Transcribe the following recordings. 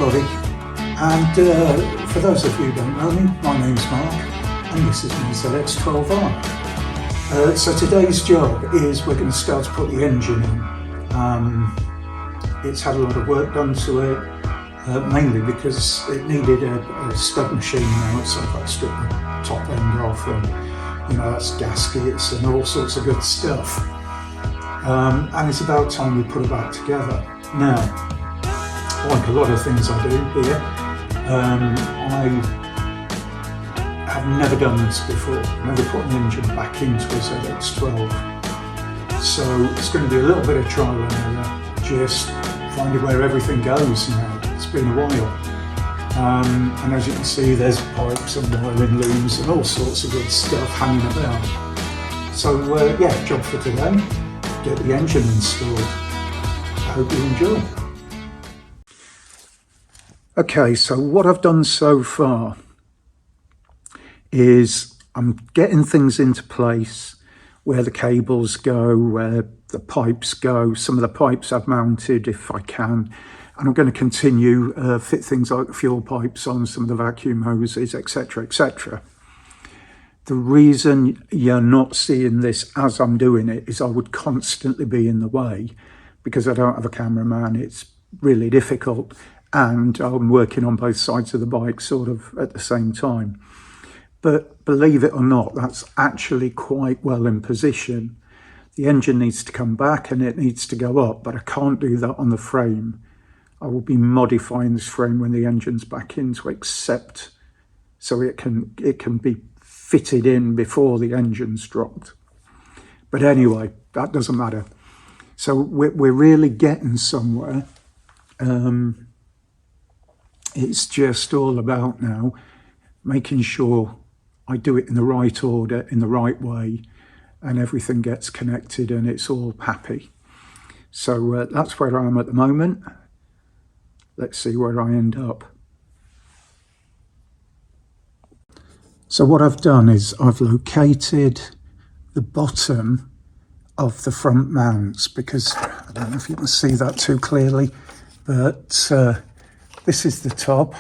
everybody, and for those of you who don't know me, my name's Mark and this is my ZX12r. So today's job is we're going to start to put the engine in. It's had a lot of work done to it, mainly because it needed a stud machine now, so I've got to strip the top end off, and you know, that's gaskets and all sorts of good stuff. And it's about time we put it back together. Now, like a lot of things I do here, I have never done this before, never put an engine back into a ZX12. So it's going to be a little bit of trial and error, just finding where everything goes now. It's been a while. And as you can see, there's pipes and wiring looms and all sorts of good stuff hanging about. So yeah, job for today, get the engine installed. I hope you enjoy. Okay, so what I've done so far is I'm getting things into place, where the cables go, where the pipes go. Some of the pipes I've mounted if I can, and I'm going to continue fit things like the fuel pipes on some of the vacuum hoses, etc, etc. The reason you're not seeing this as I'm doing it is I would constantly be in the way because I don't have a cameraman. It's really difficult, and I'm working on both sides of the bike sort of at the same time. But believe it or not, that's actually quite well in position. The engine needs to come back and it needs to go up, but I can't do that on the frame. I will be modifying this frame when the engine's back in to accept, so it can be fitted in before the engine's dropped. But anyway, that doesn't matter. So we're really getting somewhere. It's just all about now making sure I do it in the right order, in the right way, and everything gets connected and it's all happy. So that's where I am at the moment. Let's see where I end up. So what I've done is I've located the bottom of the front mounts, because I don't know if you can see that too clearly, but this is the top.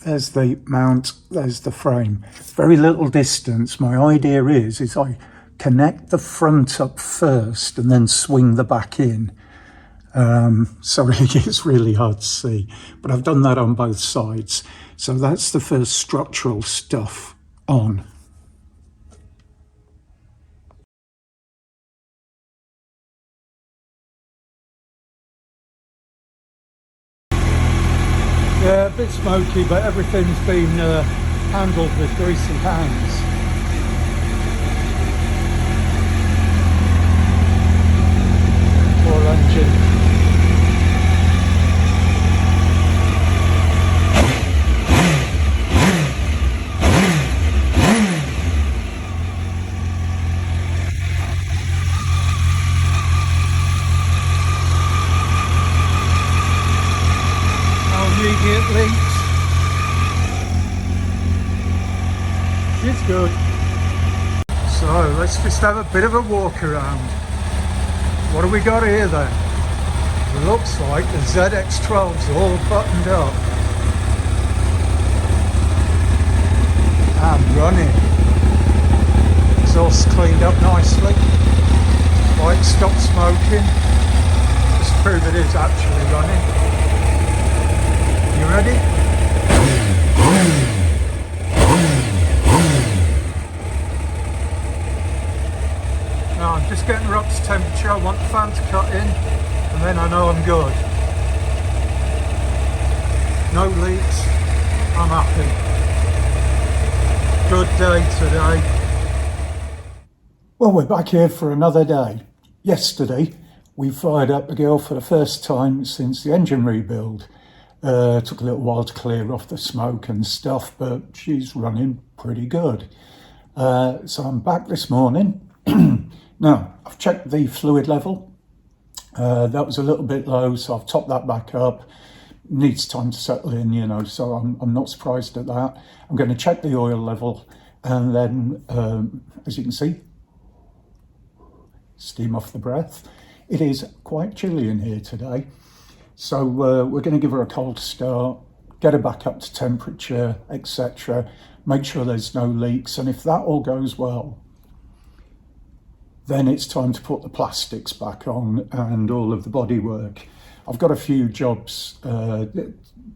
There's the mount, there's the frame. Very little distance. My idea is I connect the front up first and then swing the back in. Sorry, it's really hard to see, but I've done that on both sides. So that's the first structural stuff on. Yeah, a bit smoky, but everything's been handled with greasy hands. Poor engine. Immediate leaks. It's good. So let's just have a bit of a walk around. What have we got here then? It looks like the ZX12's all buttoned up and running. Exhaust cleaned up nicely. Bike stopped smoking. Just to prove it is actually running. You ready? Now I'm just getting her up to temperature. I want the fan to cut in, and then I know I'm good. No leaks. I'm happy. Good day today. Well, we're back here for another day. Yesterday we fired up the girl for the first time since the engine rebuild. Took a little while to clear off the smoke and stuff, but she's running pretty good. So I'm back this morning. Now, I've checked the fluid level. That was a little bit low, so I've topped that back up. Needs time to settle in, you know, so I'm not surprised at that. I'm going to check the oil level, and then, as you can see, steam off the breath. It is quite chilly in here today. So we're going to give her a cold start, get her back up to temperature, etc. Make sure there's no leaks, and if that all goes well, then it's time to put the plastics back on and all of the bodywork. I've got a few jobs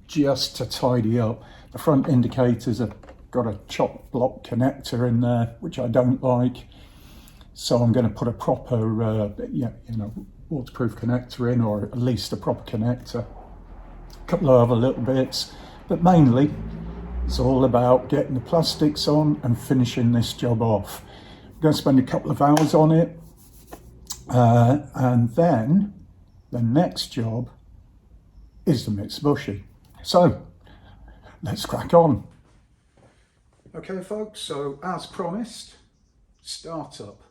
just to tidy up. The front indicators have got a chop block connector in there, which I don't like. So I'm going to put a proper, waterproof connector in, or at least a proper connector. A couple of other little bits, but mainly it's all about getting the plastics on and finishing this job off. I'm going to spend a couple of hours on it, and then the next job is the Mitsubishi. So let's crack on. Okay folks, so as promised, start up.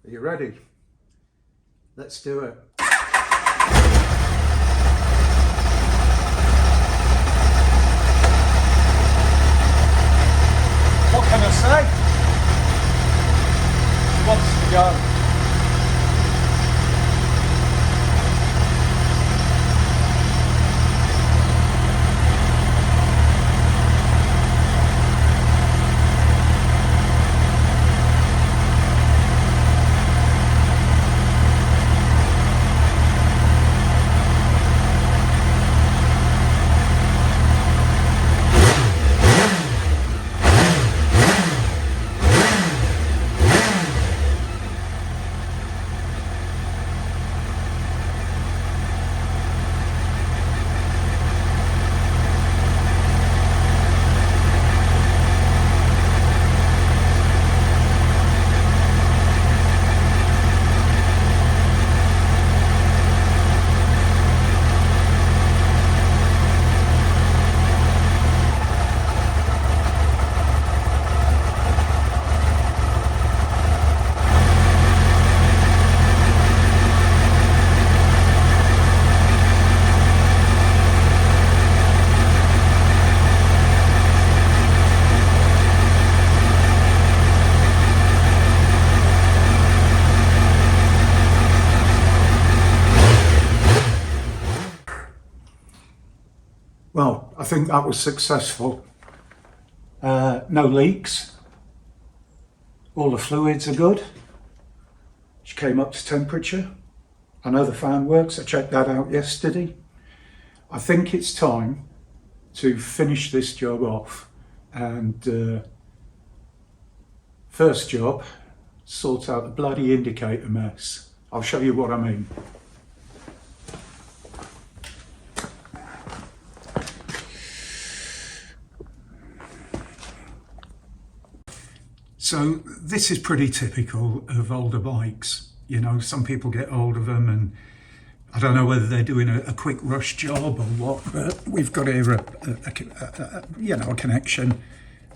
Are you ready? Let's do it. What can I say? She wants to go. Well, I think that was successful. No leaks. All the fluids are good. She came up to temperature. I know the fan works. I checked that out yesterday. I think it's time to finish this job off. And first job, sort out the bloody indicator mess. I'll show you what I mean. So this is pretty typical of older bikes. You know, some people get hold of them and I don't know whether they're doing a quick rush job or what, but we've got here a connection,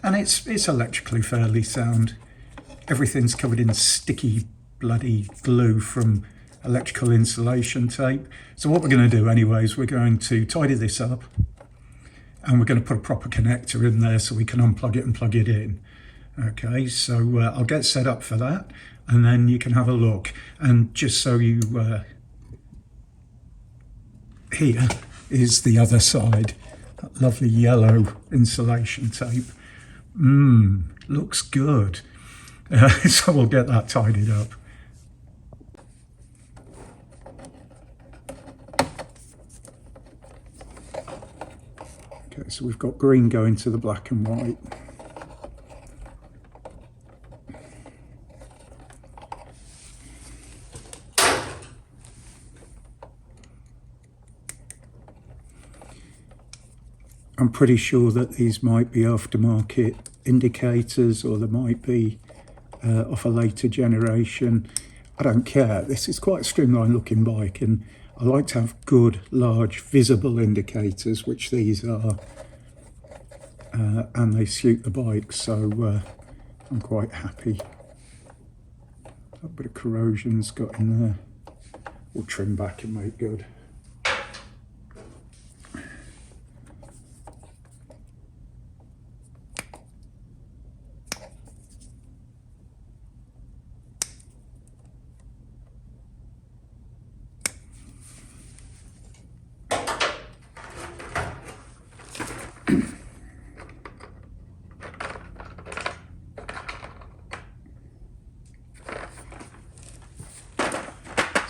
and it's electrically fairly sound. Everything's covered in sticky bloody glue from electrical insulation tape. So what we're going to do anyway is we're going to tidy this up, and we're going to put a proper connector in there so we can unplug it and plug it in. Okay, so I'll get set up for that, and then you can have a look. And just so you, here is the other side, that lovely yellow insulation tape. Looks good. So we'll get that tidied up. Okay, so we've got green going to the black and white. I'm pretty sure that these might be aftermarket indicators, or they might be of a later generation. I don't care. This is quite a streamlined looking bike, and I like to have good, large, visible indicators, which these are, and they suit the bike, so I'm quite happy. A bit of corrosion's got in there. We'll trim back and make good.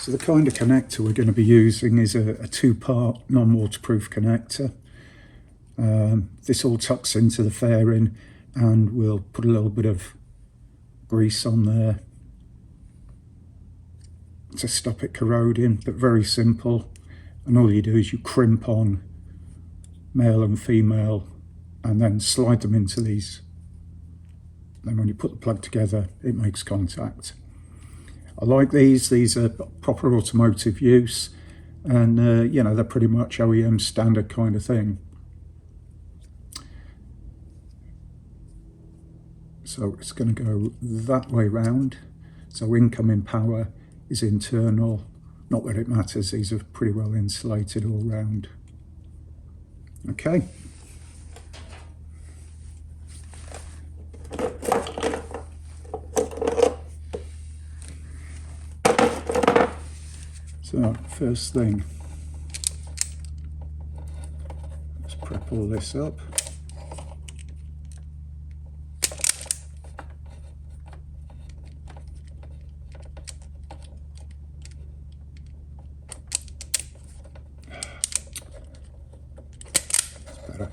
So the kind of connector we're going to be using is a two-part non-waterproof connector. This all tucks into the fairing, and we'll put a little bit of grease on there to stop it corroding, but very simple. And all you do is you crimp on male and female and then slide them into these. Then when you put the plug together, it makes contact. I like these are proper automotive use, and you know, they're pretty much OEM standard kind of thing. So it's going to go that way round. So incoming power is internal. Not that it matters, these are pretty well insulated all round. Okay. So first thing, let's prep all this up. Better.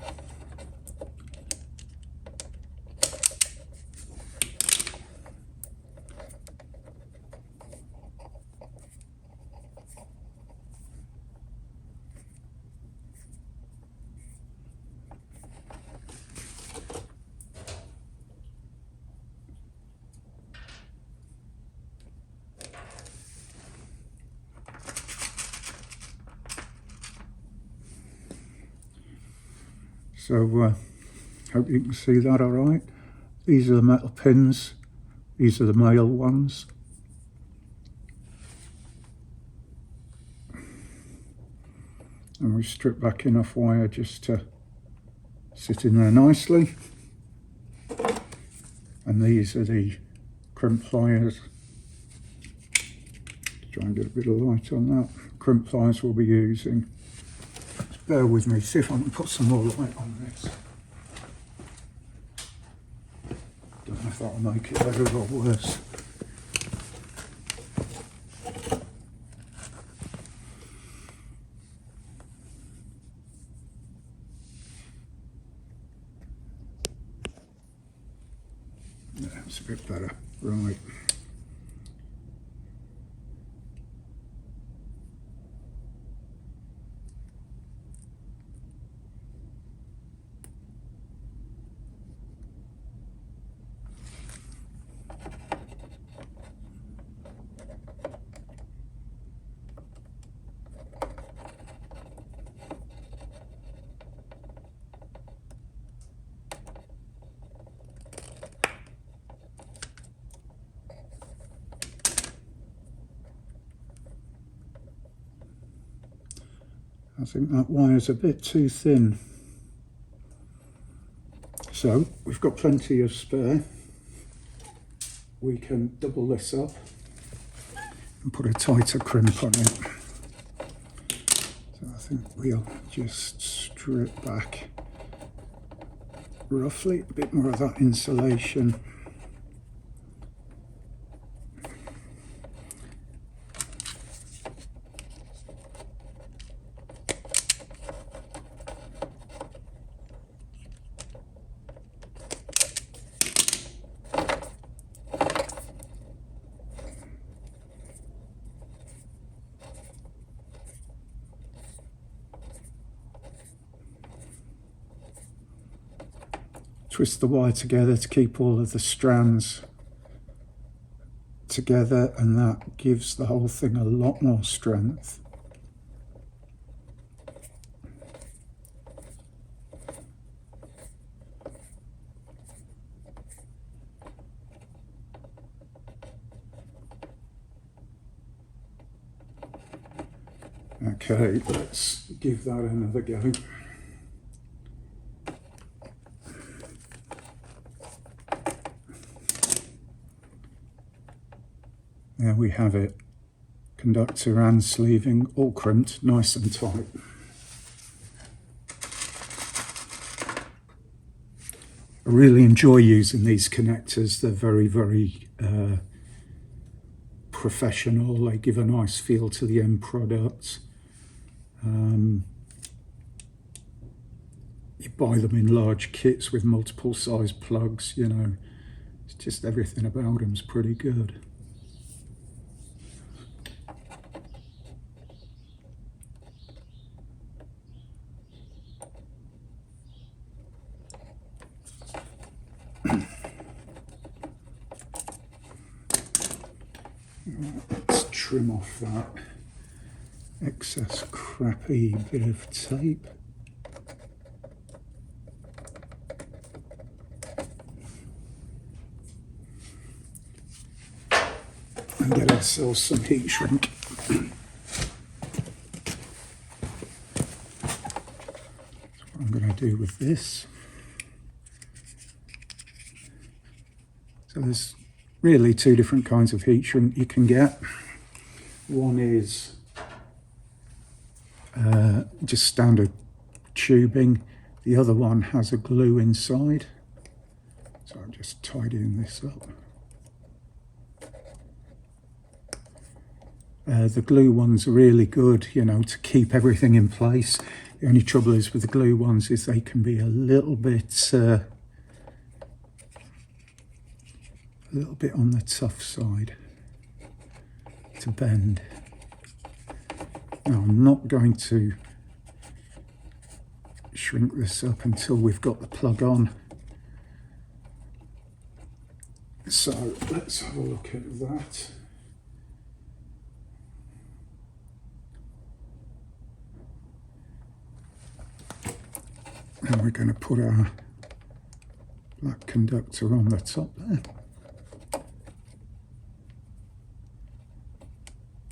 So hope you can see that all right. These are the metal pins. These are the male ones. And we strip back enough wire just to sit in there nicely. And these are the crimp pliers. Try and get a bit of light on that. Crimp pliers we'll be using. Just bear with me, see if I can put some more light on this. Don't know if that'll make it better or worse. That's a bit better, right. I think that wire's a bit too thin. So we've got plenty of spare. We can double this up and put a tighter crimp on it. So I think we'll just strip back roughly a bit more of that insulation. Twist the wire together to keep all of the strands together, and that gives the whole thing a lot more strength. Okay, let's give that another go. There we have it, conductor and sleeving all crimped nice and tight. I really enjoy using these connectors. They're very professional. They give a nice feel to the end product. You buy them in large kits with multiple size plugs, you know. It's just everything about them's pretty good. Let's trim off that excess crappy bit of tape. And get ourselves some heat shrink. That's what I'm going to do with this. So there's really two different kinds of heat shrink you can get. One is just standard tubing. The other one has a glue inside. So I'm just tidying this up. The glue ones are really good, you know, to keep everything in place. The only trouble is with the glue ones is they can be a little bit on the tough side to bend. Now I'm not going to shrink this up until we've got the plug on. So let's have a look at that. And we're going to put our black conductor on the top there.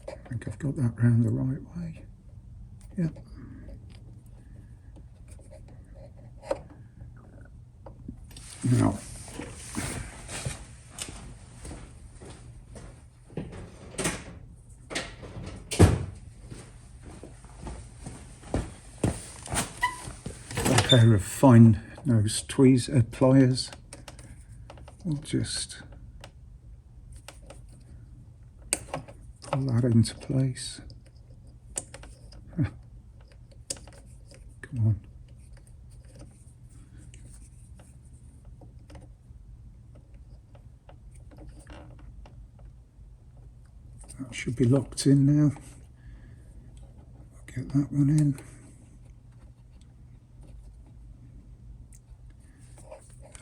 I think I've got that round the right way. Yep. Now, a pair of fine nose tweezers, pliers. We'll just pull that into place. Come on. That should be locked in now. I'll get that one in.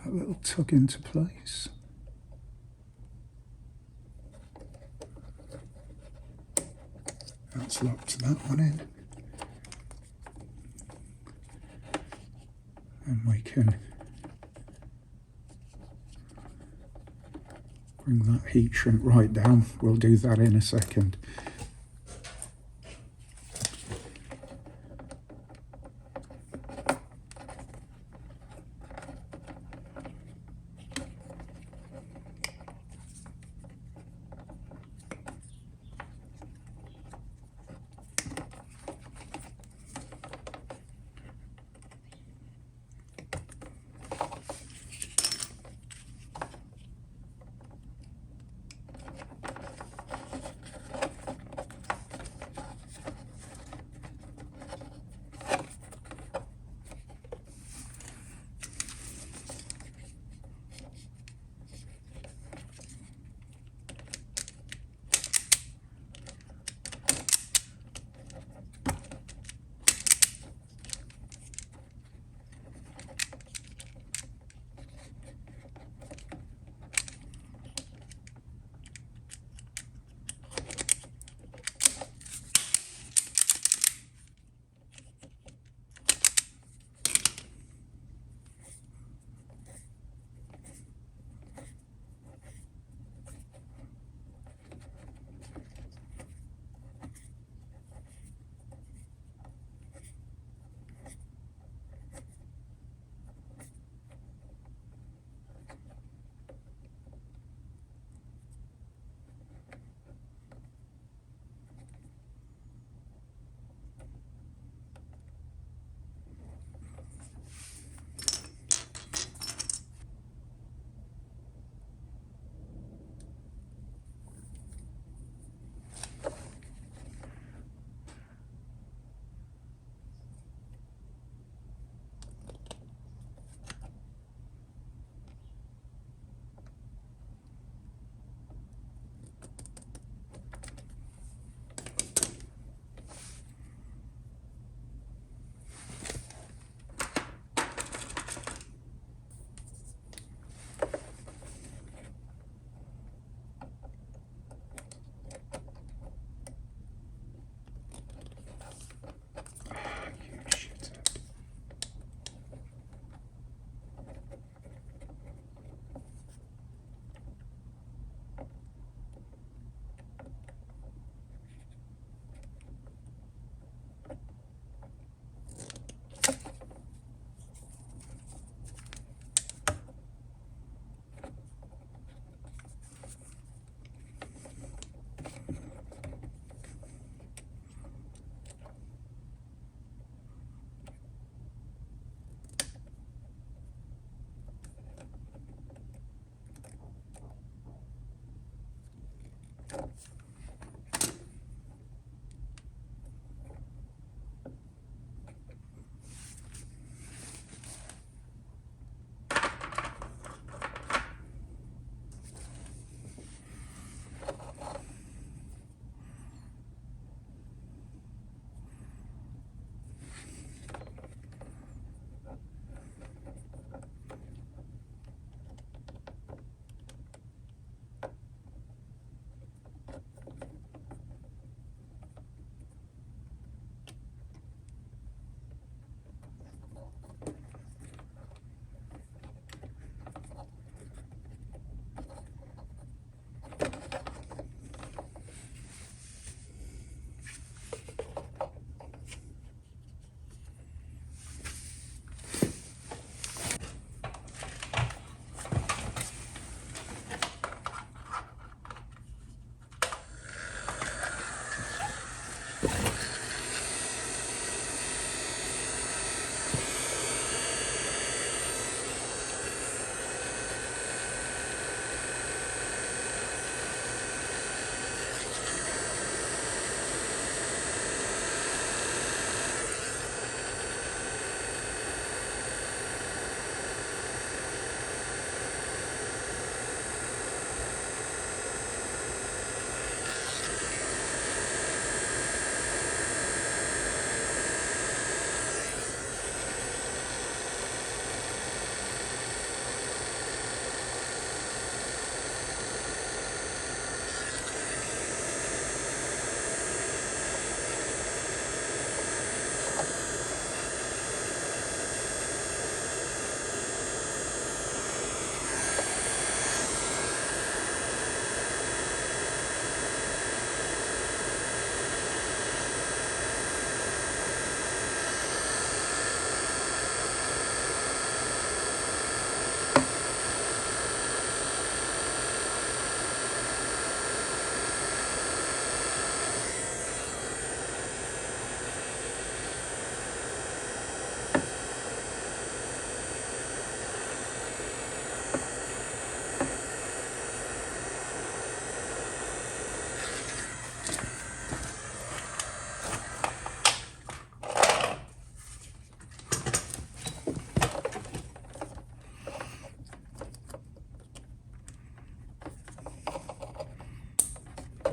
That little tug into place. That's locked that one in. And we can bring that heat shrink right down. We'll do that in a second.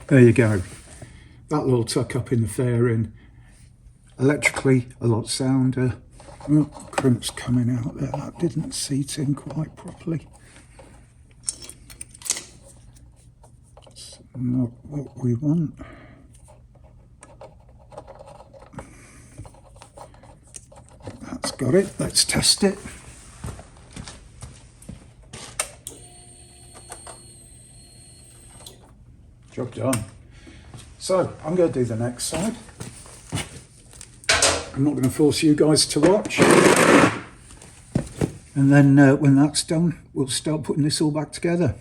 There you go. That'll all tuck up in the fairing. Electrically, a lot sounder. Oh, crimp's coming out there. That didn't seat in quite properly. It's not what we want. That's got it. Let's test it. Job done. So I'm going to do the next side. I'm not going to force you guys to watch. And then when that's done, we'll start putting this all back together.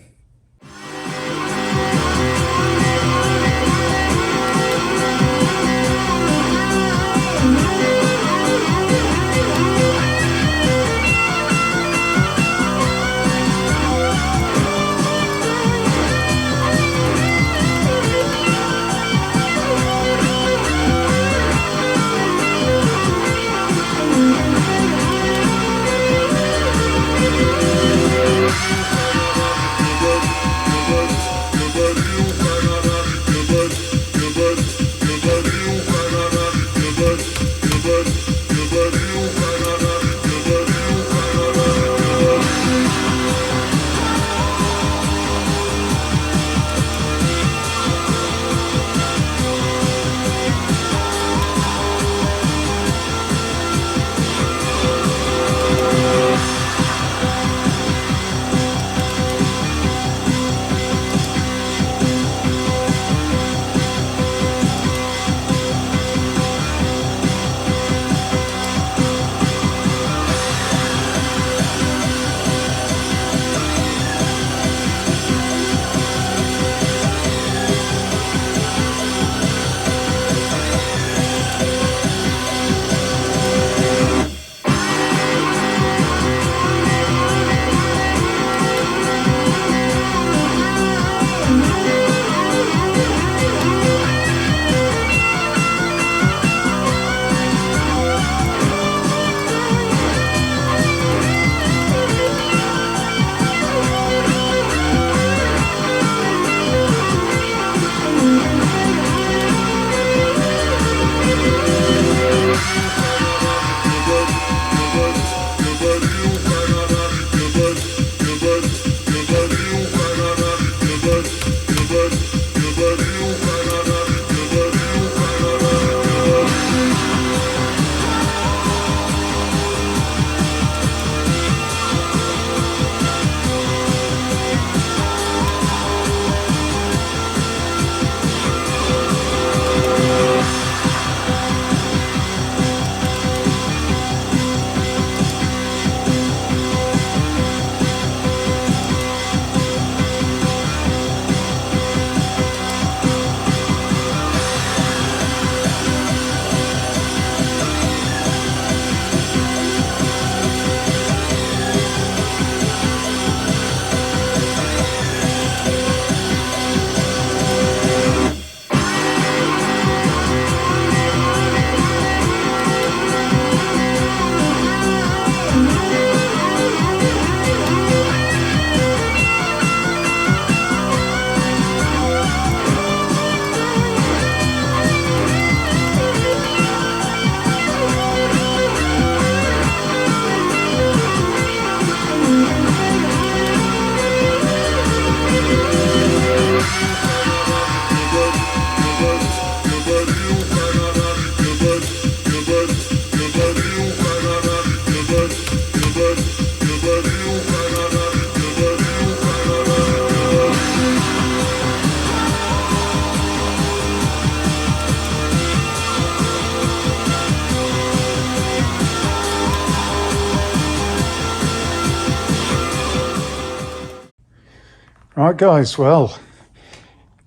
Right guys, well,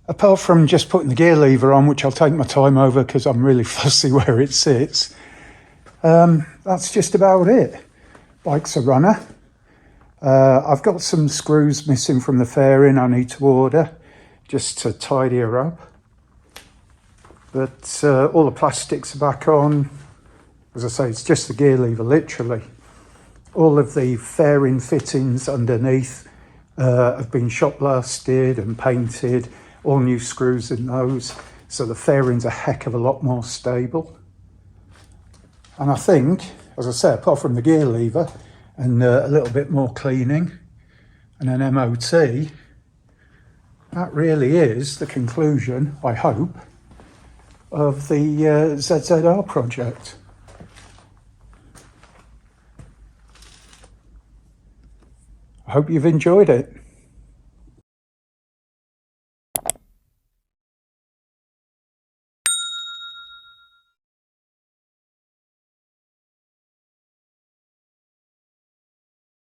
apart from just putting the gear lever on, which I'll take my time over because I'm really fussy where it sits, that's just about it. Bike's a runner. I've got some screws missing from the fairing I need to order just to tidy her up. But all the plastics are back on. As I say, it's just the gear lever, literally. All of the fairing fittings underneath have been shot blasted and painted. all new screws in those, so the fairing's a heck of a lot more stable. And I think, as I say, apart from the gear lever and a little bit more cleaning and an MOT, that really is the conclusion, I hope, of the ZZR project. I hope you've enjoyed it.